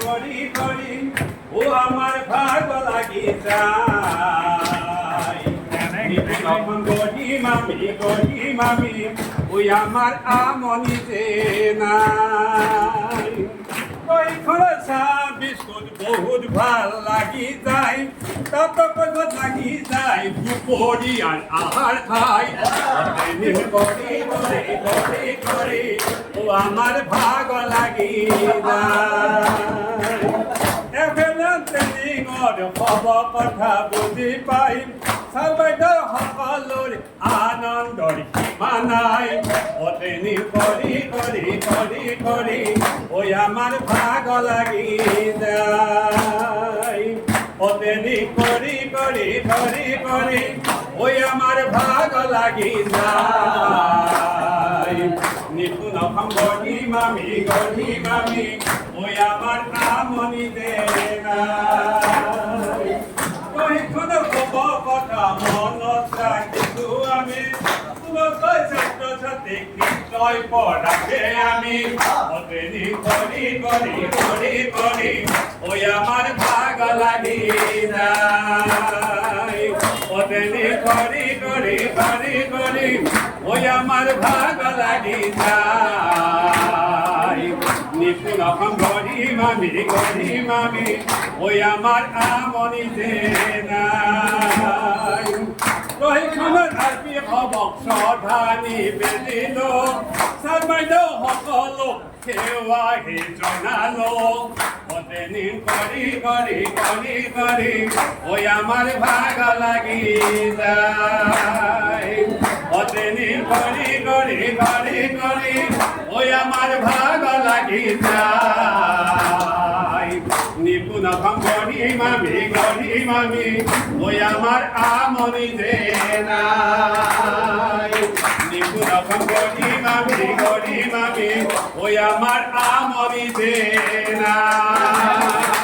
করি করি ও আমার ভাগ লাগি যায় তখন গরি মামি ওই আমার আমনিতে নাই ওই খরচা বিস্কুট বহুত ভাল লাগি যায় তত কত লাগি যায় দুপুরি আর আহার খাই করি করে করে করে ও আমার ভাগ লাগি যায় খবৰ কথা বুজি পাই চাৰ্বাইদেউ সকলোৰ আনন্দৰ সীমা নাই অতেনি কৰি কৰি কৰি কৰি ঐ আমাৰ ভাগ লাগি যায় অতেনি কৰি কৰি কৰি কৰি ঐ আমাৰ ভাগ লাগি যায় নিপুণ অসম গঢ়ি মামি ঐ আমাৰ আমনিতে নাই কথা মনত ৰাখিছো আমি ছাত্ৰ ছাত্ৰী তই পঢ়াকে আমি অতেনি কৰি কৰি কৰি কৰি ঐ আমাৰ ভাগ লাগি যায় অতেনি কৰি কৰি কৰি কৰি ঐ আমাৰ ভাগ লাগি যায় নিপুণ অসম গঢ়ি মামি ঐ আমাৰ আমনিতে নাই প্ৰশিক্ষণৰ আৰ্পি হবক শ্ৰদ্ধানি বেদিলো চাৰ্বাইদেউ সকলো সেৱাহি জনালো অতেনি কৰি কৰি কৰি কৰি ঐ আমাৰ ভাগ লাগি যায় অতেনি কৰি কৰি কৰি কৰি ঐ আমাৰ ভাগ লাগি যায় নিপুণ অসম গঢ়ি মামি ঐ আমাৰ আমনিতে নাই নিপুণ অসম গঢ়ি মামি ঐ আমাৰ আমনিতে নাই